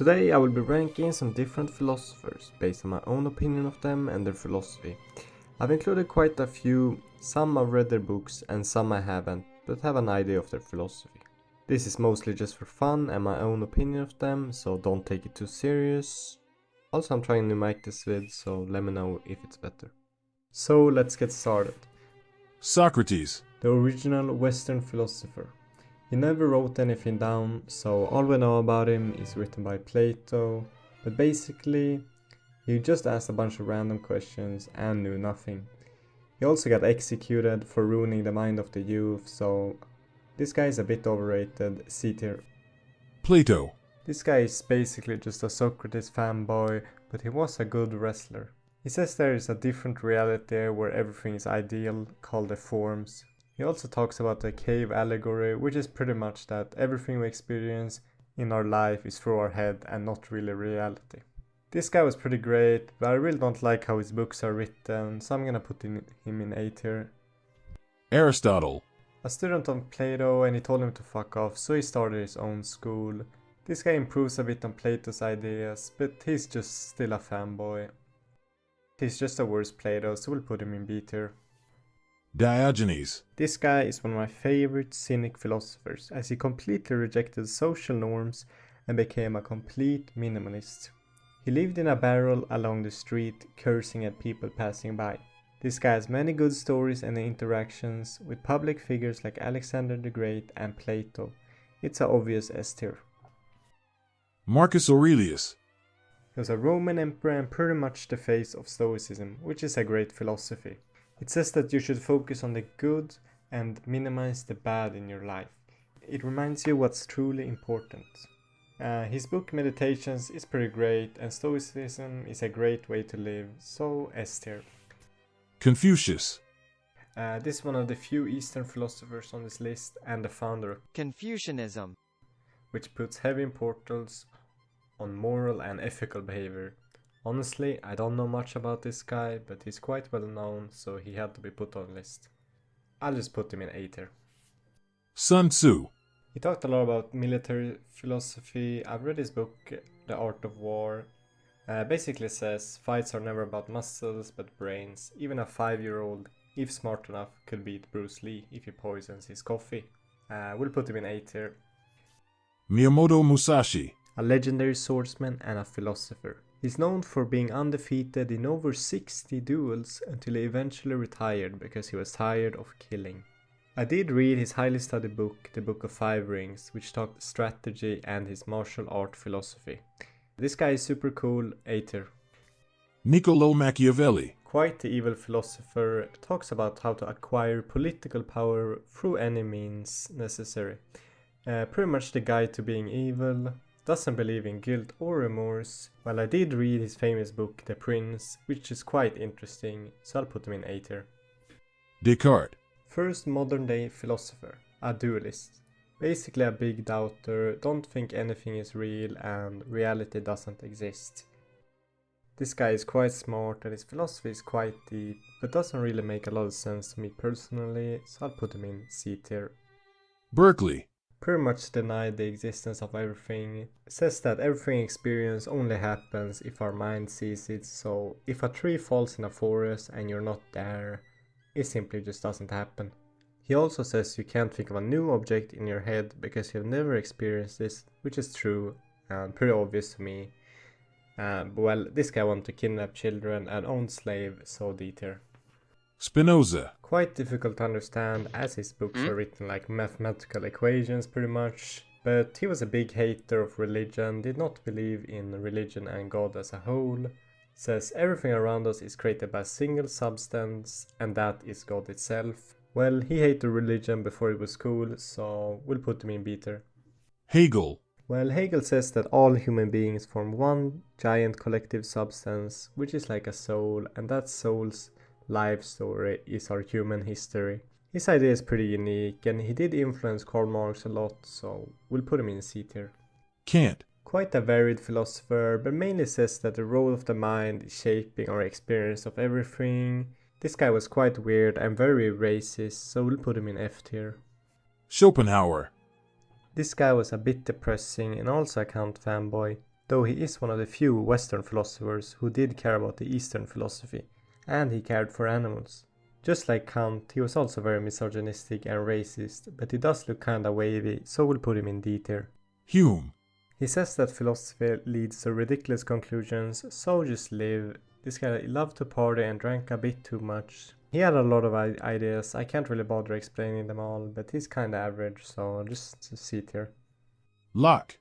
Today I will be ranking some different philosophers based on my own opinion of them and their philosophy. I've included quite a few, some I've read their books and some I haven't, but have an idea of their philosophy. This is mostly just for fun and my own opinion of them, so don't take it too serious. Also I'm trying to mic this vid, so let me know if it's better. So let's get started. Socrates. The original Western philosopher. He never wrote anything down, so all we know about him is written by Plato, but basically, he just asked a bunch of random questions and knew nothing. He also got executed for ruining the mind of the youth, so this guy is a bit overrated, C tier. Plato. This guy is basically just a Socrates fanboy, but he was a good wrestler. He says there is a different reality where everything is ideal, called the forms. He also talks about the cave allegory, which is pretty much that everything we experience in our life is through our head and not really reality. This guy was pretty great, but I really don't like how his books are written, so I'm gonna put him in A tier. Aristotle. A student of Plato, and he told him to fuck off, so he started his own school. This guy improves a bit on Plato's ideas, but he's just still a fanboy. He's just a worse Plato, so we'll put him in B tier. Diogenes. This guy is one of my favorite cynic philosophers, as he completely rejected social norms and became a complete minimalist. He lived in a barrel along the street, cursing at people passing by. This guy has many good stories and interactions with public figures like Alexander the Great and Plato. It's an obvious S tier. Marcus Aurelius. He was a Roman emperor and pretty much the face of Stoicism, which is a great philosophy. It says that you should focus on the good and minimize the bad in your life. It reminds you what's truly important. His book Meditations is pretty great, and Stoicism is a great way to live, so S tier. Confucius. This is one of the few Eastern philosophers on this list and the founder of Confucianism, which puts heavy importance on moral and ethical behavior. Honestly, I don't know much about this guy, but he's quite well known, so he had to be put on the list. I'll just put him in A tier. Sun Tzu. He talked a lot about military philosophy. I've read his book, The Art of War. Basically says fights are never about muscles, but brains. Even a 5-year-old, if smart enough, could beat Bruce Lee if he poisons his coffee. We'll put him in A tier. Miyamoto Musashi. A legendary swordsman and a philosopher. He's known for being undefeated in over 60 duels until he eventually retired because he was tired of killing. I did read his highly studied book, The Book of Five Rings, which talked strategy and his martial art philosophy. This guy is super cool, A tier. Niccolo Machiavelli. Quite the evil philosopher, talks about how to acquire political power through any means necessary. Pretty much the guide to being evil. Doesn't believe in guilt or remorse. Well, I did read his famous book, The Prince, which is quite interesting, so I'll put him in A tier. Descartes. First modern day philosopher, a dualist. Basically a big doubter, don't think anything is real and reality doesn't exist. This guy is quite smart and his philosophy is quite deep, but doesn't really make a lot of sense to me personally, so I'll put him in C tier. Berkeley. Pretty much denied the existence of everything. Says that everything experienced only happens if our mind sees it, so if a tree falls in a forest and you're not there, it simply just doesn't happen. He also says you can't think of a new object in your head because you've never experienced this, which is true and pretty obvious to me. Well, this guy wanted to kidnap children and own slaves, so D tier. Spinoza. Quite difficult to understand as his books are written like mathematical equations pretty much, but he was a big hater of religion, did not believe in religion and God as a whole, says everything around us is created by a single substance and that is God itself. Well, he hated religion before it was cool, so we'll put him in B tier. Hegel. Well, Hegel says that all human beings form one giant collective substance, which is like a soul, and that soul's life story is our human history. His idea is pretty unique, and he did influence Karl Marx a lot, so we'll put him in C tier. Kant. Quite a varied philosopher, but mainly says that the role of the mind is shaping our experience of everything. This guy was quite weird and very racist, so we'll put him in F tier. Schopenhauer. This guy was a bit depressing and also a Kant fanboy. though he is one of the few Western philosophers who did care about the Eastern philosophy, and he cared for animals. Just like Kant, he was also very misogynistic and racist, but he does look kinda wavy, so we'll put him in D tier. Hume. He says that philosophy leads to ridiculous conclusions, so just live. This guy loved to party and drank a bit too much. He had a lot of ideas, I can't really bother explaining them all, but he's kinda average, so just C tier. Locke.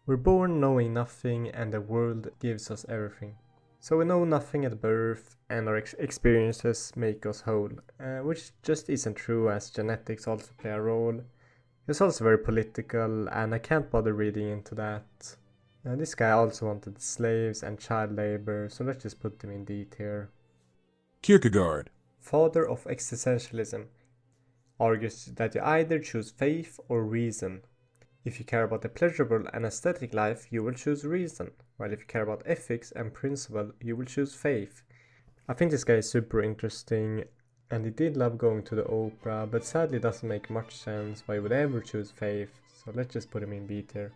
We're born knowing nothing and the world gives us everything. So we know nothing at birth and our experiences make us whole, which just isn't true as genetics also play a role. He's also very political and I can't bother reading into that. This guy also wanted slaves and child labor, so let's just put him in D tier. Kierkegaard. Father of existentialism, argues that you either choose faith or reason. If you care about the pleasurable and aesthetic life, you will choose reason, while if you care about ethics and principle, you will choose faith. I think this guy is super interesting, and he did love going to the opera, but sadly doesn't make much sense why he would ever choose faith, so let's just put him in B tier.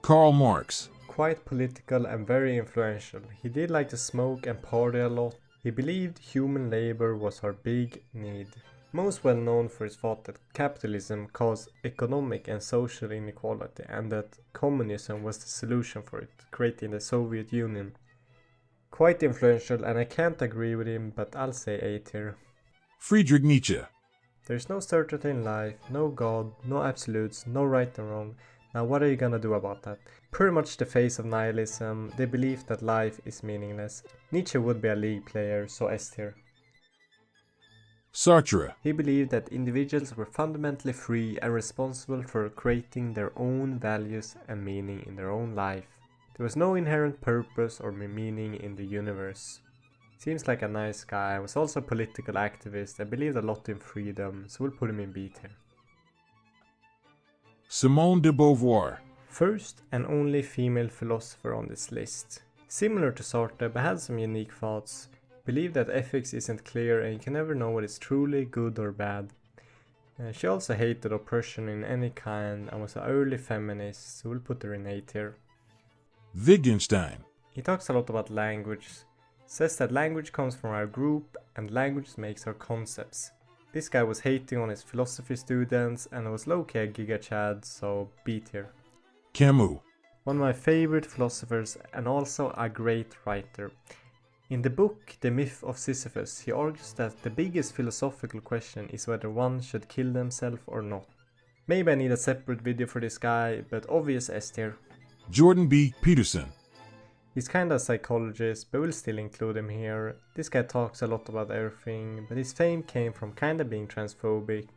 Karl Marx. Quite political and very influential. He did like to smoke and party a lot. He believed human labor was our big need. Most well known for his thought that capitalism caused economic and social inequality and that communism was the solution for it, creating the Soviet Union. Quite influential and I can't agree with him, but I'll say A tier. Friedrich Nietzsche. There's no certainty in life, no God, no absolutes, no right and wrong. Now what are you gonna do about that? Pretty much the face of nihilism, the belief that life is meaningless. Nietzsche would be a league player, so S tier. Sartre. He believed that individuals were fundamentally free and responsible for creating their own values and meaning in their own life. There was no inherent purpose or meaning in the universe. Seems like a nice guy, was also a political activist and believed a lot in freedom, so we'll put him in B tier. Simone de Beauvoir. First and only female philosopher on this list. Similar to Sartre but had some unique thoughts. Believed that ethics isn't clear and you can never know what is truly good or bad. She also hated oppression in any kind and was an early feminist, so we'll put her in A tier. Wittgenstein. He talks a lot about language, says that language comes from our group and language makes our concepts. This guy was hating on his philosophy students and was low-key a giga chad, so B tier. Camus. One of my favorite philosophers and also a great writer. In the book The Myth of Sisyphus, he argues that the biggest philosophical question is whether one should kill themselves or not. Maybe I need a separate video for this guy, but obvious S tier. Jordan B. Peterson. He's kinda a psychologist, but we'll still include him here. This guy talks a lot about everything, but his fame came from kinda being transphobic.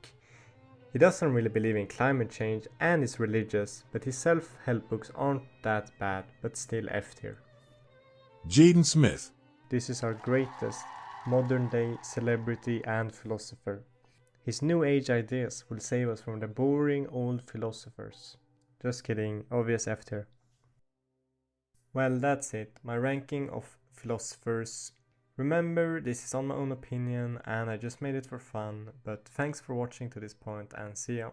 He doesn't really believe in climate change and is religious, but his self-help books aren't that bad, but still F tier. Jaden Smith. This is our greatest modern day celebrity and philosopher. His new age ideas will save us from the boring old philosophers. Just kidding, obvious F tier. Well, that's it, my ranking of philosophers. Remember, this is on my own opinion and I just made it for fun, but thanks for watching to this point and see ya.